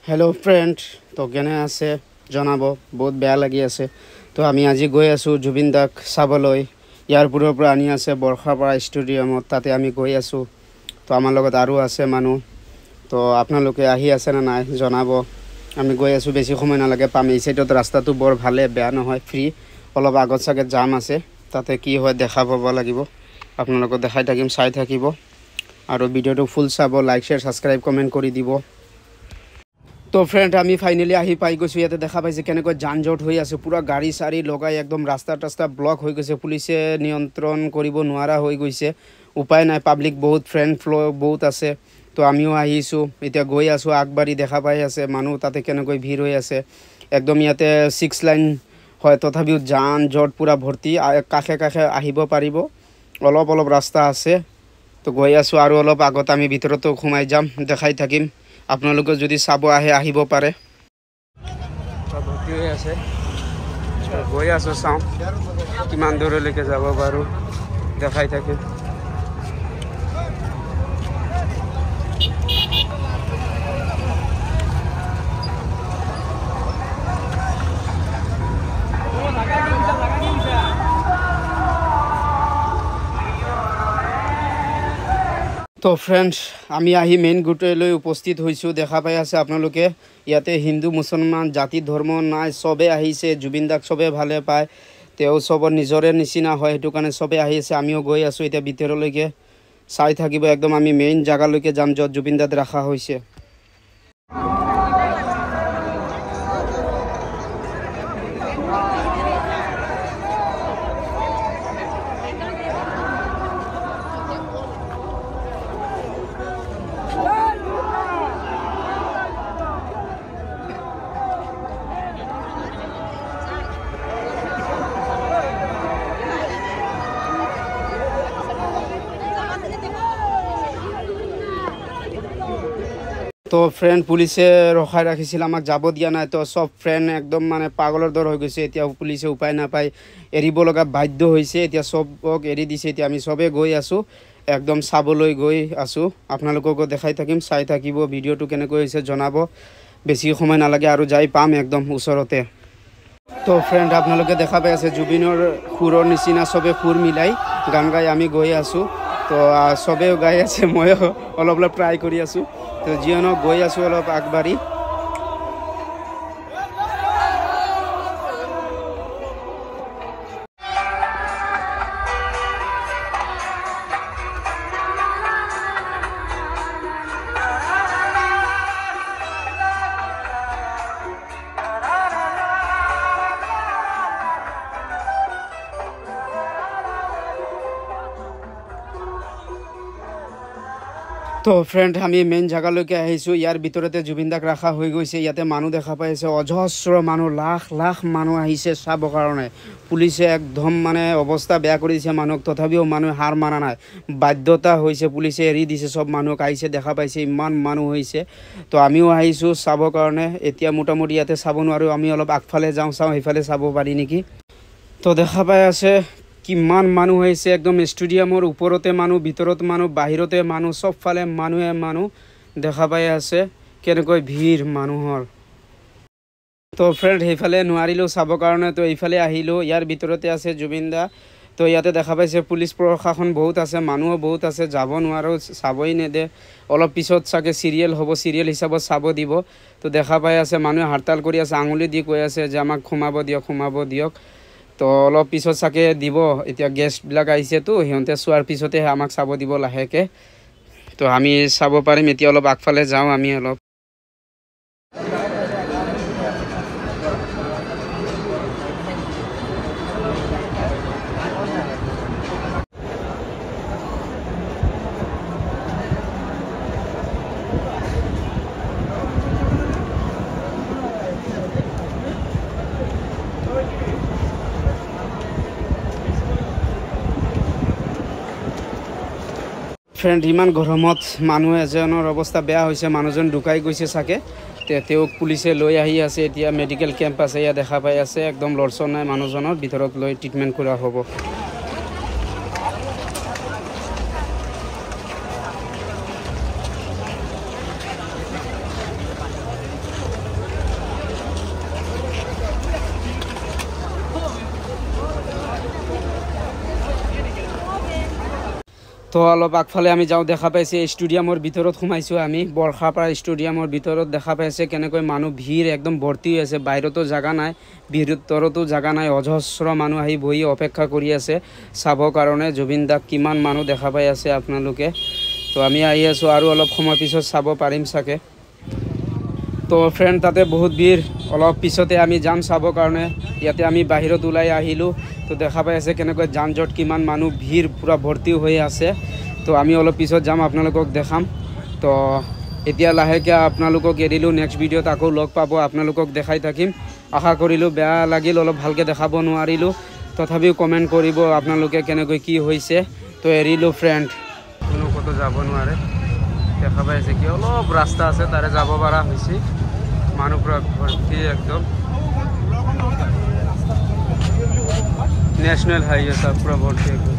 Hello' friend, তো কেনে আছে জনাব। বহুত বেয়া লাগি আছে। তো আমি আজি গৈ আছোঁ জুবিন দাক চাবলৈ। এয়াৰপোৰ্টৰ পৰা আনি আছে বৰ্ষাপাৰা ষ্টেডিয়ামত, তাতে আমি গৈ আছোঁ। তো আমাৰ লগত আৰু আছে মানুহ। তো আপোনালোকে আহি আছে নে নাই জনাব। আমি গৈ আছোঁ, বেছি সময় নালাগে পাম। এই চাইডত ৰাস্তাটো বৰ ভালে, বেয়া নহয়, ফ্ৰী। অলপ আগত চাগে জাম আছে, তাতে কি হয় দেখা পাব লাগিব। আপোনালোকক দেখাই থাকিম, চাই থাকিব আৰু ভিডিঅ'টো ফুল চাব। লাইক শ্বেয়াৰ ছাবস্ক্ৰাইব কমেণ্ট কৰি দিব। তো ফ্ৰেণ্ড, আমি ফাইনেলি আহি পাই গৈছোঁ। ইয়াতে দেখা পাইছে কেনেকৈ যান জঁট হৈ আছে, পূৰা গাড়ী চাৰি লগাই একদম ৰাস্তা ব্লক হৈ গৈছে। পুলিচে নিয়ন্ত্ৰণ কৰিব নোৱাৰা হৈ গৈছে। উপায় নাই, পাব্লিক বহুত বহুত আছে। তো আমিও আহিছোঁ, এতিয়া গৈ আছোঁ আগবাঢ়ি। দেখা পাই আছে মানুহ তাতে কেনেকৈ ভিৰ হৈ আছে। একদম ইয়াতে 6 লাইন হয়, তথাপিও যান জঁট পূৰা ভৰ্তি। কাষে কাষে আহিব পাৰিব, অলপ ৰাস্তা আছে। তো গৈ আছোঁ, আৰু অলপ আগত আমি ভিতৰতো সোমাই যাম, দেখাই থাকিম। আপোনালোকে যদি চাব আহে আহিব পাৰে। ভৰ্তি হৈ আছে, গৈ আছোঁ, চাওঁ কিমান দূৰলৈকে যাব পাৰোঁ, দেখাই থাকিম। তো ফ্ৰেণ্ডছ, আমি আহি মেইন গেটলৈ উপস্থিত হৈছোঁ। দেখা পাই আছে আপোনালোকে, ইয়াতে হিন্দু মুছলমান জাতি ধৰ্ম নাই, চবে আহিছে। জুবিন দাক চবে ভালে পায়, তেওঁ চবৰ নিজৰে নিচিনা হয়, সেইটো কাৰণে চবে আহিছে। আমিও গৈ আছোঁ এতিয়া ভিতৰলৈকে, চাই থাকিব একদম। আমি মেইন জেগালৈকে যাম, য'ত জুবিন দাক ৰখা হৈছে। তো ফ্ৰেণ্ড, পুলিচে ৰখাই ৰাখিছিল, আমাক যাব দিয়া নাই। তো চব ফ্ৰেণ্ড একদম মানে পাগলৰ দৰ হৈ গৈছে। এতিয়া পুলিচে উপায় নাপায় এৰিব লগা বাধ্য হৈছে। এতিয়া চবক এৰি দিছে। এতিয়া আমি চবেই গৈ আছোঁ, একদম চাবলৈ গৈ আছোঁ। আপোনালোককো দেখাই থাকিম, চাই থাকিব। ভিডিঅ'টো কেনেকৈ হৈছে জনাব। বেছি সময় নালাগে আৰু যাই পাম একদম ওচৰতে। তো ফ্ৰেণ্ড, আপোনালোকে দেখা পাই আছে জুবিনৰ সুৰৰ নিচিনা চবে সুৰ মিলাই গান গাই আমি গৈ আছোঁ। তো চবেও গাই আছে, ময়ো অলপ ট্ৰাই কৰি আছোঁ। তো যিয়নো গৈ আছোঁ অলপ আগবাঢ়ি। তো ফ্ৰেণ্ড, আমি মেইন জেগালৈকে আহিছোঁ। ইয়াৰ ভিতৰতে জুবিন দাক ৰখা হৈ গৈছে। ইয়াতে মানুহ দেখা পাই আছে, অজস্ৰ মানুহ, লাখ মানুহ আহিছে চাবৰ কাৰণে। পুলিচে একদম মানে অৱস্থা বেয়া কৰি দিছে মানুহক, তথাপিও মানুহে হাৰ মাৰা নাই। বাধ্যতা হৈছে, পুলিচে এৰি দিছে চব মানুহক। আহিছে, দেখা পাইছে ইমান মানুহ হৈছে। তো আমিও আহিছোঁ চাবৰ কাৰণে। এতিয়া মোটামুটি ইয়াতে চাব নোৱাৰোঁ, আমি অলপ আগফালে চাওঁ সেইফালে চাব পাৰি নেকি। তো দেখা পাই আছে কিমান মানুহ হৈছে। একদম ষ্টেডিয়ামৰ ওপৰতে মানুহ, ভিতৰত মানুহ, বাহিৰতে মানুহ, চবফালে মানুহ দেখা পাই আছে কেনেকৈ ভিৰ মানুহৰ। তো ফ্ৰেণ্ড, সেইফালে নোৱাৰিলোঁ চাবৰ কাৰণে, তো এইফালে আহিলোঁ। ইয়াৰ ভিতৰতে আছে জুবিন দা। তো ইয়াতে দেখা পাইছে পুলিচ প্ৰশাসন বহুত আছে, মানুহো বহুত আছে। যাব নোৱাৰোঁ, চাবই নেদে। অলপ পিছত চাগে চিৰিয়েল হ'ব, চিৰিয়েল হিচাপত চাব দিব। তো দেখা পাই আছে মানুহে হাৰতাল কৰি আছে, আঙুলি দি কৈ আছে যে আমাক সোমাব দিয়ক। তো অলপ পিছত চাগে দিব। এতিয়া গেষ্টবিলাক আহিছেতো, সিহঁতে চোৱাৰ পিছতহে আমাক চাব দিব লাহেকৈ। তো আমি চাব পাৰিম। এতিয়া অলপ আগফালে যাওঁ আমি অলপ। ফ্ৰেণ্ড, ইমান গৰমত মানুহ এজনৰ অৱস্থা বেয়া হৈছে, মানুহজন ঢুকাই গৈছে চাগে। তেওঁক পুলিচে লৈ আহি আছে। এতিয়া মেডিকেল কেম্প আছে, ইয়াত দেখা পাই আছে। একদম লৰচৰ নাই মানুহজনৰ, ভিতৰত লৈ ট্ৰিটমেণ্ট কৰা হ'ব। তো অলপ আগফালে আমি যাওঁ দেখা পাইছে ষ্টেডিয়ামৰ ভিতৰত সোমাইছোঁ আমি বৰ্ষাপাৰা ষ্টেডিয়ামৰ ভিতৰত দেখা পাইছে কেনেকৈ মানুহ ভিৰ একদম ভৰ্তি হৈ আছে বাহিৰতো জাগা নাই ভিতৰতো জাগা নাই অজস্ৰ মানুহ আহি বহি অপেক্ষা কৰি আছে চাবৰ কাৰণে জুবিন দাক কিমান মানুহ দেখা পাই আছে আপোনালোকে তো আমি আহি আছোঁ আৰু অলপ সময় পিছত চাব পাৰিম চাগে তো ফ্ৰেণ্ড তাতে বহুত ভিৰ অলপ পিছতে আমি যাম চাবৰ কাৰণে ইয়াতে আমি বাহিৰত ওলাই আহিলোঁ তো দেখা পাই আছে কেনেকৈ যান জঁট কিমান মানুহ ভিৰ পূৰা ভৰ্তি হৈ আছে তো আমি অলপ পিছত যাম আপোনালোকক দেখাম তো এতিয়া লাহেকৈ আপোনালোকক এৰিলোঁ নেক্সট ভিডিঅ'ত আকৌ লগ পাব আপোনালোকক দেখাই থাকিম আশা কৰিলোঁ বেয়া লাগিল অলপ ভালকৈ দেখাব নোৱাৰিলোঁ তথাপিও কমেণ্ট কৰিব আপোনালোকে কেনেকৈ কি হৈছে তো এৰিলোঁ ফ্ৰেণ্ড কোনো ক'তো যাব নোৱাৰে দেখা পাই আছে কি অলপ ৰাস্তা আছে তাৰে যাব পৰা হৈছে মানুহ পুৰা ভৰ্তি একদম নেশ্যনেল হাইৱে পুৰা ভৰ্তি একদম